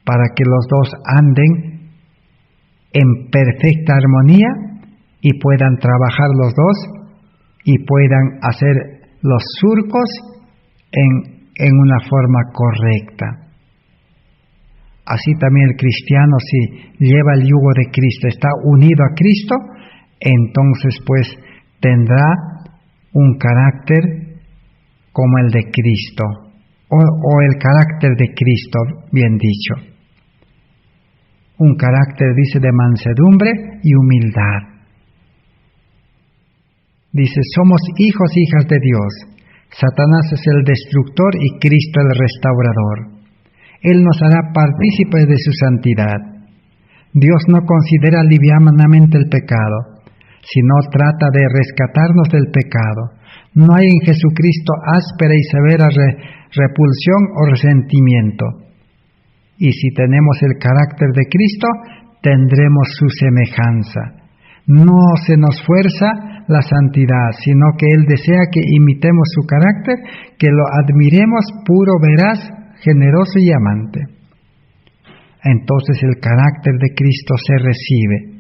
para que los dos anden en perfecta armonía y puedan trabajar los dos y puedan hacer los surcos en una forma correcta. Así también el cristiano, si lleva el yugo de Cristo, está unido a Cristo, entonces pues tendrá un carácter como el de Cristo, o el carácter de Cristo, bien dicho. Un carácter, dice, de mansedumbre y humildad. Dice, somos hijos e hijas de Dios. Satanás es el destructor y Cristo el restaurador. Él nos hará partícipes de su santidad. Dios no considera livianamente el pecado, sino trata de rescatarnos del pecado. No hay en Jesucristo áspera y severa repulsión o resentimiento. Y si tenemos el carácter de Cristo, tendremos su semejanza. No se nos fuerza la santidad, sino que Él desea que imitemos su carácter, que lo admiremos puro, veraz, generoso y amante. Entonces el carácter de Cristo se recibe.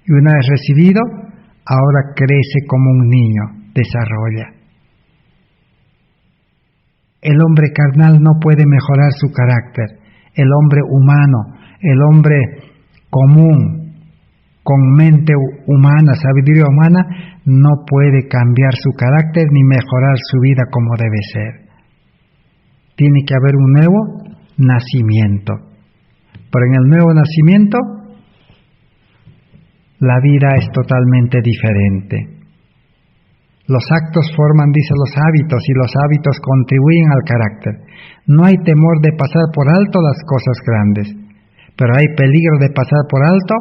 Y una vez recibido, ahora crece como un niño, desarrolla. El hombre carnal no puede mejorar su carácter. El hombre humano, el hombre común, con mente humana, sabiduría humana, no puede cambiar su carácter ni mejorar su vida como debe ser. Tiene que haber un nuevo nacimiento. Pero en el nuevo nacimiento, la vida es totalmente diferente. Los actos forman, dice, los hábitos, y los hábitos contribuyen al carácter. No hay temor de pasar por alto las cosas grandes, pero hay peligro de pasar por alto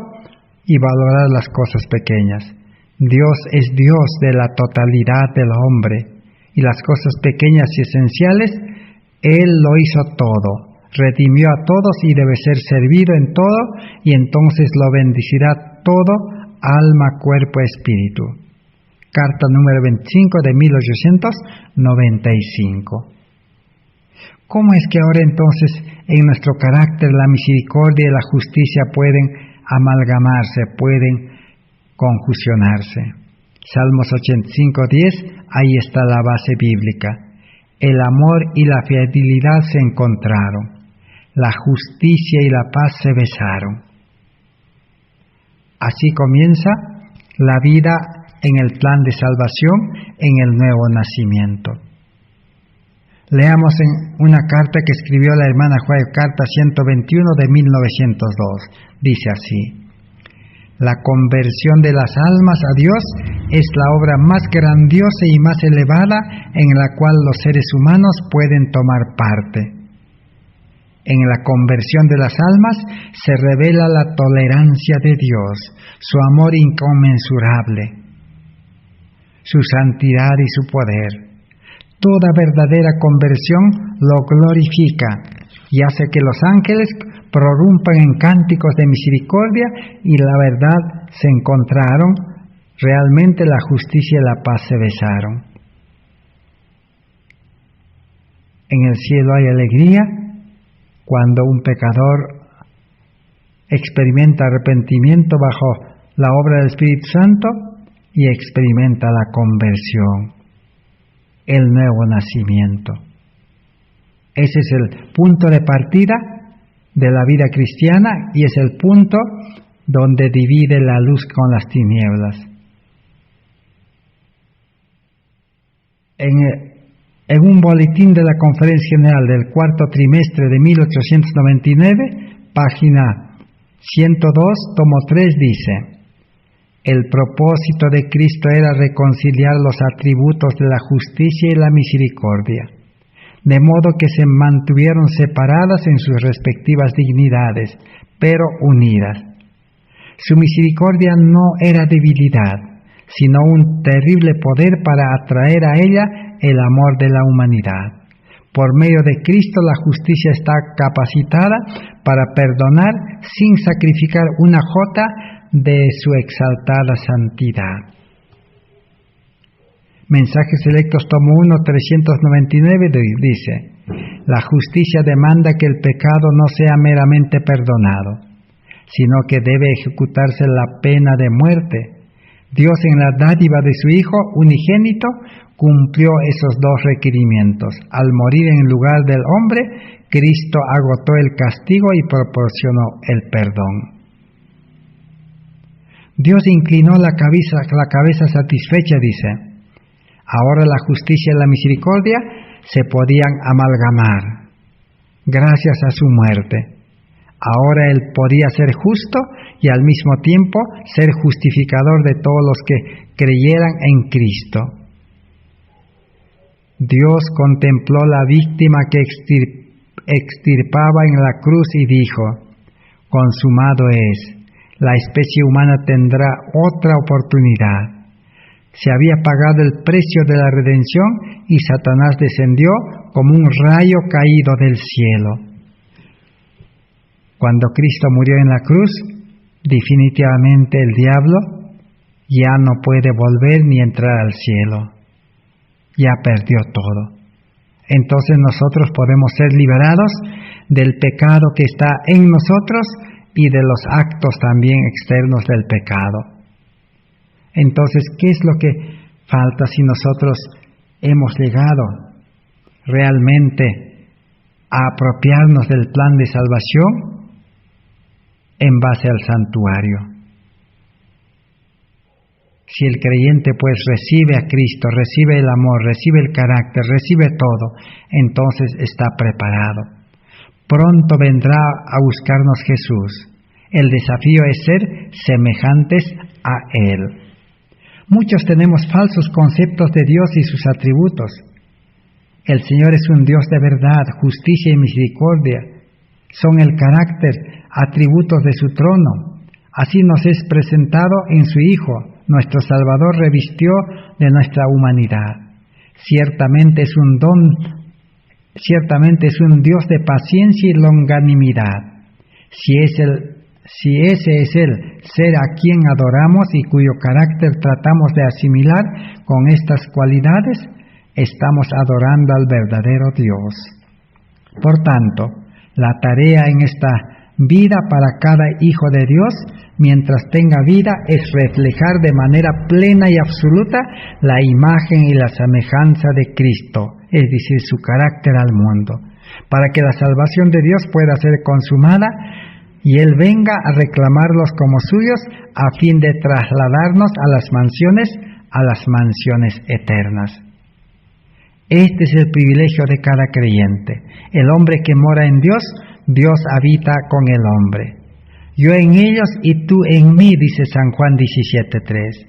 y valorar las cosas pequeñas. Dios es Dios de la totalidad del hombre, y las cosas pequeñas y esenciales, Él lo hizo todo, redimió a todos y debe ser servido en todo, y entonces lo bendecirá todo, alma, cuerpo, espíritu. Carta número 25 de 1895. ¿Cómo es que ahora entonces en nuestro carácter la misericordia y la justicia pueden amalgamarse, pueden confusionarse? Salmos 85:10, ahí está la base bíblica. El amor y la fidelidad se encontraron, la justicia y la paz se besaron. Así comienza la vida en el plan de salvación, en el nuevo nacimiento. Leamos en una carta que escribió la hermana Juárez, carta 121 de 1902. Dice así: la conversión de las almas a Dios es la obra más grandiosa y más elevada en la cual los seres humanos pueden tomar parte. En la conversión de las almas se revela la tolerancia de Dios, su amor inconmensurable, su santidad y su poder. Toda verdadera conversión lo glorifica y hace que los ángeles prorrumpan en cánticos de misericordia, y la verdad se encontraron, realmente la justicia y la paz se besaron. En el cielo hay alegría cuando un pecador experimenta arrepentimiento bajo la obra del Espíritu Santo y experimenta la conversión, el nuevo nacimiento. Ese es el punto de partida de la vida cristiana y es el punto donde divide la luz con las tinieblas. En un boletín de la Conferencia General del cuarto trimestre de 1899, página 102, tomo 3, dice: el propósito de Cristo era reconciliar los atributos de la justicia y la misericordia, de modo que se mantuvieron separadas en sus respectivas dignidades, pero unidas. Su misericordia no era debilidad, sino un terrible poder para atraer a ella el amor de la humanidad. Por medio de Cristo la justicia está capacitada para perdonar sin sacrificar una jota de su exaltada santidad. Mensajes Selectos, tomo 1, 399, dice: la justicia demanda que el pecado no sea meramente perdonado, sino que debe ejecutarse la pena de muerte. Dios, en la dádiva de su Hijo unigénito, cumplió esos dos requerimientos. Al morir en lugar del hombre, Cristo agotó el castigo y proporcionó el perdón. Dios inclinó la cabeza satisfecha, dice. Ahora la justicia y la misericordia se podían amalgamar gracias a su muerte. Ahora Él podía ser justo y al mismo tiempo ser justificador de todos los que creyeran en Cristo. Dios contempló la víctima que extirpaba en la cruz y dijo: consumado es. La especie humana tendrá otra oportunidad. Se había pagado el precio de la redención y Satanás descendió como un rayo caído del cielo. Cuando Cristo murió en la cruz, definitivamente el diablo ya no puede volver ni entrar al cielo. Ya perdió todo. Entonces nosotros podemos ser liberados del pecado que está en nosotros y de los actos también externos del pecado. Entonces, ¿qué es lo que falta si nosotros hemos llegado realmente a apropiarnos del plan de salvación en base al santuario? Si el creyente pues recibe a Cristo, recibe el amor, recibe el carácter, recibe todo, entonces está preparado. Pronto vendrá a buscarnos Jesús. El desafío es ser semejantes a Él. Muchos tenemos falsos conceptos de Dios y sus atributos. El Señor es un Dios de verdad, justicia y misericordia. Son el carácter, atributos de su trono. Así nos es presentado en su Hijo. Nuestro Salvador revistió de nuestra humanidad. Ciertamente es un Dios de paciencia y longanimidad. Si ese es el ser a quien adoramos y cuyo carácter tratamos de asimilar con estas cualidades, estamos adorando al verdadero Dios. Por tanto, la tarea en esta vida para cada hijo de Dios, mientras tenga vida, es reflejar de manera plena y absoluta la imagen y la semejanza de Cristo, es decir, su carácter al mundo, para que la salvación de Dios pueda ser consumada y Él venga a reclamarlos como suyos a fin de trasladarnos a las mansiones eternas. Este es el privilegio de cada creyente. El hombre que mora en Dios, Dios habita con el hombre. Yo en ellos y tú en mí, dice San Juan 17:3.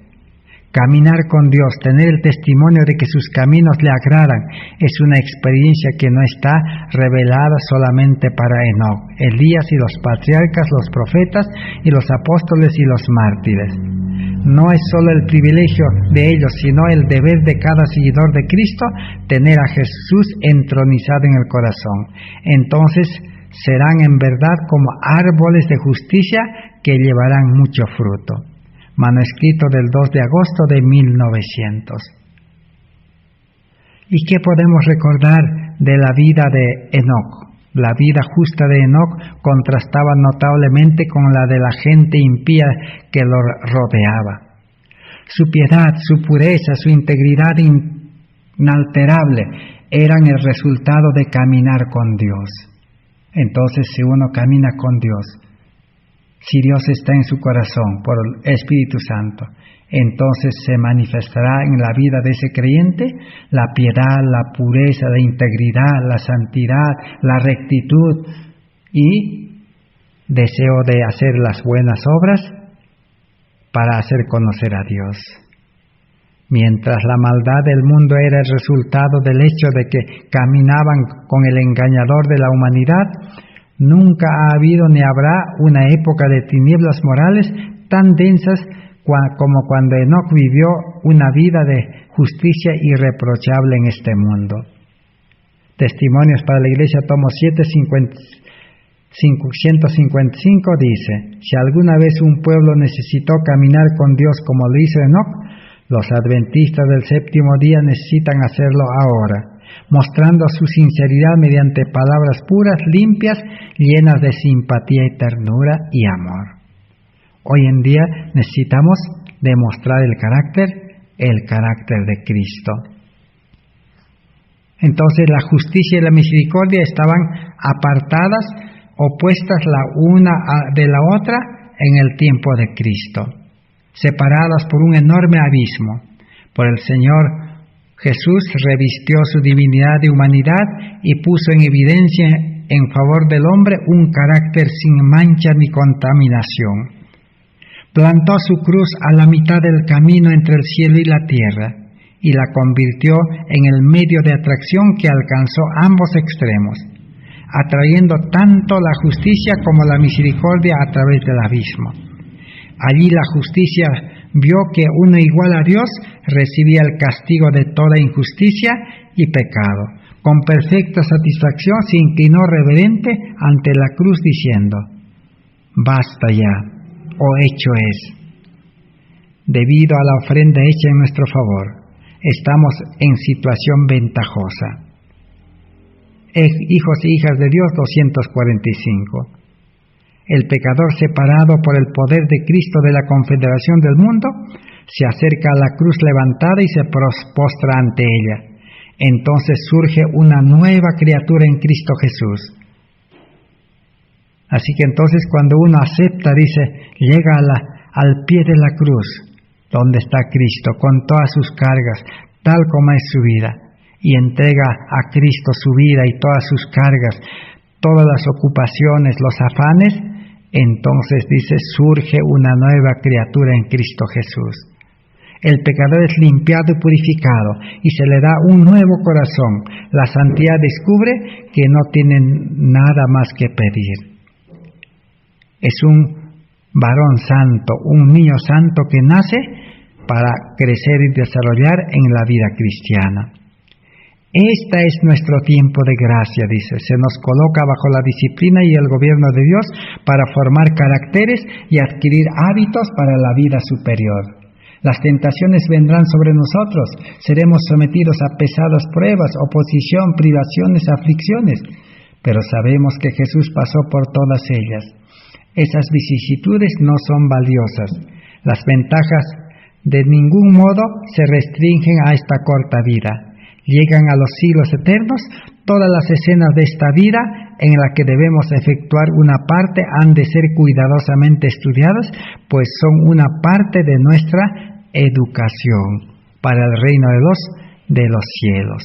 Caminar con Dios, tener el testimonio de que sus caminos le agradan, es una experiencia que no está revelada solamente para Enoc, Elías y los patriarcas, los profetas y los apóstoles y los mártires. No es solo el privilegio de ellos, sino el deber de cada seguidor de Cristo tener a Jesús entronizado en el corazón. Entonces serán en verdad como árboles de justicia que llevarán mucho fruto. Manuscrito del 2 de agosto de 1900. ¿Y qué podemos recordar de la vida de Enoc? La vida justa de Enoc contrastaba notablemente con la de la gente impía que lo rodeaba. Su piedad, su pureza, su integridad inalterable eran el resultado de caminar con Dios. Entonces, si uno camina con Dios, si Dios está en su corazón por el Espíritu Santo, entonces se manifestará en la vida de ese creyente la piedad, la pureza, la integridad, la santidad, la rectitud y deseo de hacer las buenas obras para hacer conocer a Dios. Mientras la maldad del mundo era el resultado del hecho de que caminaban con el engañador de la humanidad, nunca ha habido ni habrá una época de tinieblas morales tan densas como cuando Enoc vivió una vida de justicia irreprochable en este mundo. Testimonios para la Iglesia, tomo 7, 155 dice: si alguna vez un pueblo necesitó caminar con Dios como lo hizo Enoc, los adventistas del séptimo día necesitan hacerlo ahora, mostrando su sinceridad mediante palabras puras, limpias, llenas de simpatía y ternura y amor. Hoy en día necesitamos demostrar el carácter de Cristo. Entonces la justicia y la misericordia estaban apartadas, opuestas la una de la otra en el tiempo de Cristo, separadas por un enorme abismo. Por el Señor Jesús revistió su divinidad de humanidad y puso en evidencia en favor del hombre un carácter sin mancha ni contaminación. Plantó su cruz a la mitad del camino entre el cielo y la tierra y la convirtió en el medio de atracción que alcanzó ambos extremos, atrayendo tanto la justicia como la misericordia a través del abismo. Allí la justicia vio que uno igual a Dios recibía el castigo de toda injusticia y pecado. Con perfecta satisfacción se inclinó reverente ante la cruz diciendo: basta ya, o hecho es. Debido a la ofrenda hecha en nuestro favor, estamos en situación ventajosa. Hijos e hijas de Dios 245. El pecador separado por el poder de Cristo de la confederación del mundo se acerca a la cruz levantada y se postra ante ella. Entonces surge una nueva criatura en Cristo Jesús. Así que entonces cuando uno acepta, dice, llega al pie de la cruz, donde está Cristo, con todas sus cargas, tal como es su vida, y entrega a Cristo su vida y todas sus cargas, todas las ocupaciones, los afanes, entonces dice, surge una nueva criatura en Cristo Jesús. El pecador es limpiado y purificado, y se le da un nuevo corazón. La santidad descubre que no tiene nada más que pedir. Es un varón santo, un niño santo que nace para crecer y desarrollar en la vida cristiana. Esta es nuestro tiempo de gracia, dice. Se nos coloca bajo la disciplina y el gobierno de Dios para formar caracteres y adquirir hábitos para la vida superior. Las tentaciones vendrán sobre nosotros. Seremos sometidos a pesadas pruebas, oposición, privaciones, aflicciones. Pero sabemos que Jesús pasó por todas ellas. Esas vicisitudes no son valiosas. Las ventajas de ningún modo se restringen a esta corta vida. Llegan a los siglos eternos. Todas las escenas de esta vida en la que debemos efectuar una parte han de ser cuidadosamente estudiadas, pues son una parte de nuestra educación para el reino de los cielos.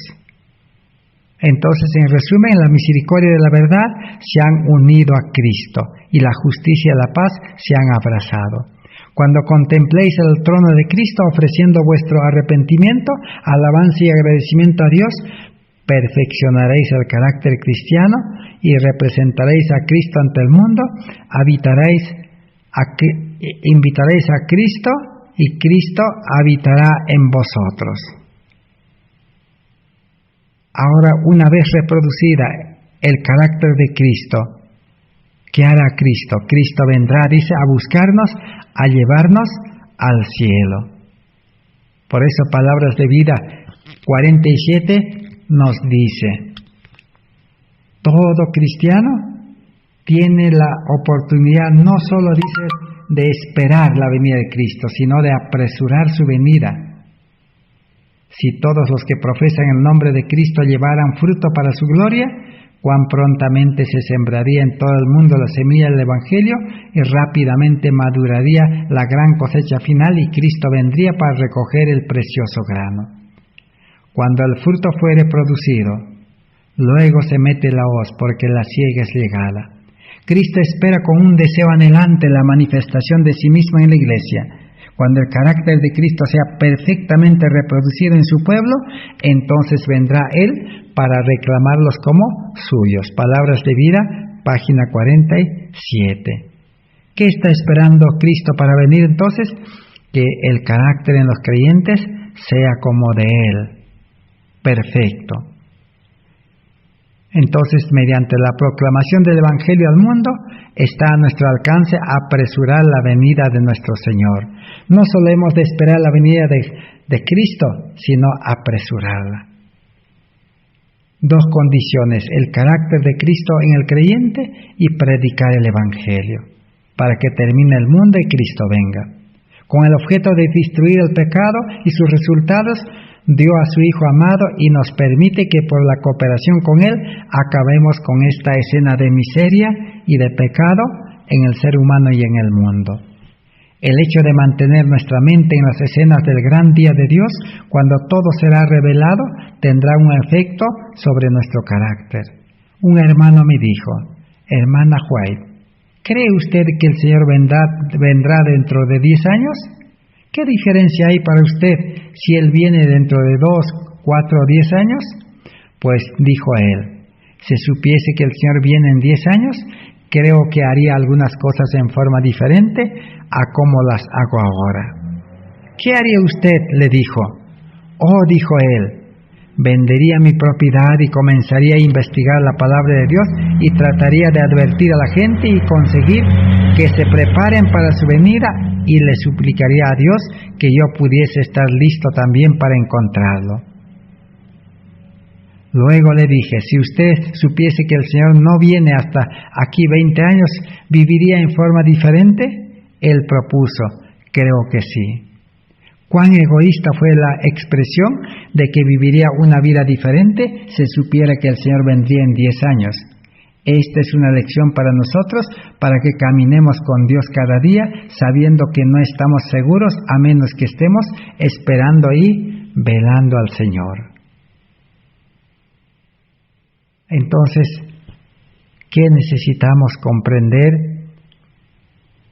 Entonces, en resumen, la misericordia y la verdad se han unido a Cristo y la justicia y la paz se han abrazado. Cuando contempléis el trono de Cristo ofreciendo vuestro arrepentimiento, alabanza y agradecimiento a Dios, perfeccionaréis el carácter cristiano y representaréis a Cristo ante el mundo, invitaréis a Cristo y Cristo habitará en vosotros. Ahora, una vez reproducida el carácter de Cristo, ¿qué hará Cristo? Cristo vendrá, dice, a buscarnos, a llevarnos al cielo. Por eso, Palabras de Vida 47 nos dice: Todo cristiano tiene la oportunidad no solo, dice, de esperar la venida de Cristo, sino de apresurar su venida. Si todos los que profesan el nombre de Cristo llevaran fruto para su gloria, cuán prontamente se sembraría en todo el mundo la semilla del Evangelio y rápidamente maduraría la gran cosecha final y Cristo vendría para recoger el precioso grano. Cuando el fruto fuere producido, luego se mete la hoz porque la siega es llegada. Cristo espera con un deseo anhelante la manifestación de sí mismo en la Iglesia. Cuando el carácter de Cristo sea perfectamente reproducido en su pueblo, entonces vendrá Él para reclamarlos como suyos. Palabras de Vida, página 47. ¿Qué está esperando Cristo para venir entonces? Que el carácter en los creyentes sea como de Él, perfecto. Entonces, mediante la proclamación del Evangelio al mundo, está a nuestro alcance apresurar la venida de nuestro Señor. No solo hemos de esperar la venida de Cristo, sino apresurarla. Dos condiciones: el carácter de Cristo en el creyente y predicar el Evangelio, para que termine el mundo y Cristo venga. Con el objeto de destruir el pecado y sus resultados, dio a su Hijo amado y nos permite que por la cooperación con Él acabemos con esta escena de miseria y de pecado en el ser humano y en el mundo. El hecho de mantener nuestra mente en las escenas del gran día de Dios, cuando todo será revelado, tendrá un efecto sobre nuestro carácter. Un hermano me dijo: hermana White, ¿cree usted que el Señor vendrá dentro de 10 años? ¿Qué diferencia hay para usted si Él viene dentro de 2, 4 o 10 años? Pues dijo él: si supiese que el Señor viene en 10 años, creo que haría algunas cosas en forma diferente a como las hago ahora. ¿Qué haría usted?, le dijo. Oh, dijo él, vendería mi propiedad y comenzaría a investigar la palabra de Dios y trataría de advertir a la gente y conseguir que se preparen para su venida, y le suplicaría a Dios que yo pudiese estar listo también para encontrarlo. Luego le dije: si usted supiese que el Señor no viene hasta aquí 20 años, ¿viviría en forma diferente? Él propuso: creo que sí. ¿Cuán egoísta fue la expresión de que viviría una vida diferente si supiera que el Señor vendría en 10 años? Esta es una lección para nosotros, para que caminemos con Dios cada día, sabiendo que no estamos seguros a menos que estemos esperando y velando al Señor. Entonces, ¿qué necesitamos comprender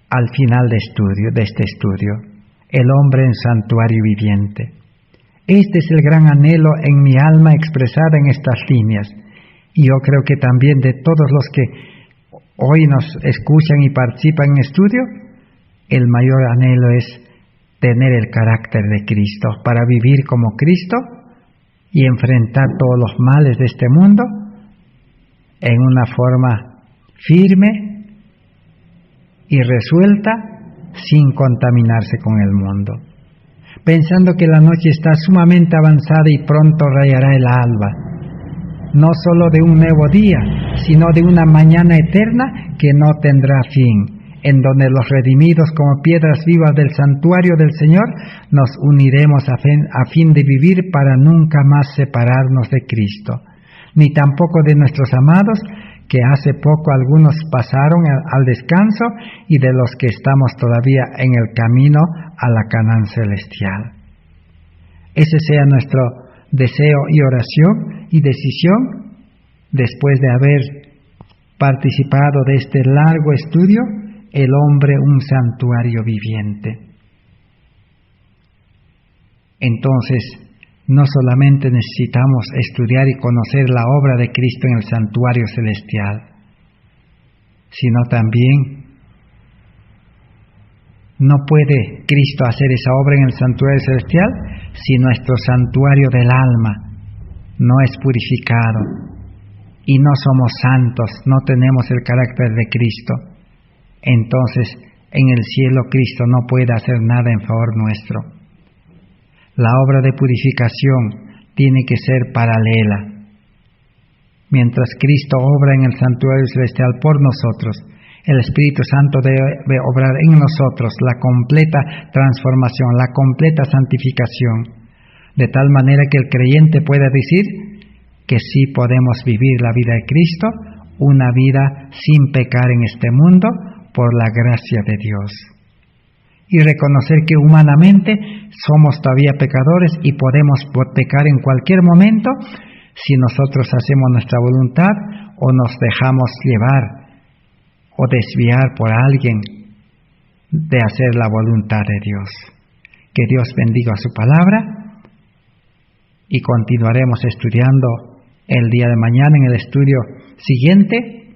al final de este estudio? El hombre en santuario viviente. Este es el gran anhelo en mi alma expresada en estas líneas. Y yo creo que también de todos los que hoy nos escuchan y participan en estudio, el mayor anhelo es tener el carácter de Cristo, para vivir como Cristo y enfrentar todos los males de este mundo en una forma firme y resuelta, sin contaminarse con el mundo, pensando que la noche está sumamente avanzada y pronto rayará el alba, no solo de un nuevo día, sino de una mañana eterna que no tendrá fin, en donde los redimidos como piedras vivas del santuario del Señor nos uniremos a fin de vivir para nunca más separarnos de Cristo, ni tampoco de nuestros amados, que hace poco algunos pasaron al descanso, y de los que estamos todavía en el camino a la Canaán celestial. Ese sea nuestro deseo y oración y decisión, después de haber participado de este largo estudio, el hombre un santuario viviente. Entonces, no solamente necesitamos estudiar y conocer la obra de Cristo en el santuario celestial, sino también no puede Cristo hacer esa obra en el santuario celestial si nuestro santuario del alma no es purificado y no somos santos, no tenemos el carácter de Cristo. Entonces, en el cielo Cristo no puede hacer nada en favor nuestro. La obra de purificación tiene que ser paralela. Mientras Cristo obra en el santuario celestial por nosotros, el Espíritu Santo debe obrar en nosotros la completa transformación, la completa santificación, de tal manera que el creyente pueda decir que sí podemos vivir la vida de Cristo, una vida sin pecar en este mundo por la gracia de Dios. Y reconocer que humanamente somos todavía pecadores y podemos pecar en cualquier momento si nosotros hacemos nuestra voluntad o nos dejamos llevar o desviar por alguien de hacer la voluntad de Dios. Que Dios bendiga su palabra y continuaremos estudiando el día de mañana en el estudio siguiente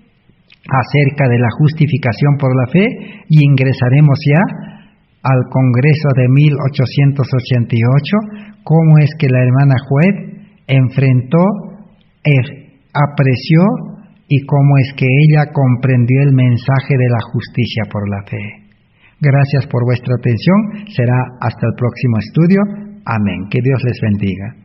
acerca de la justificación por la fe y ingresaremos ya al Congreso de 1888, cómo es que la hermana White enfrentó, apreció y cómo es que ella comprendió el mensaje de la justicia por la fe. Gracias por vuestra atención. Será hasta el próximo estudio. Amén. Que Dios les bendiga.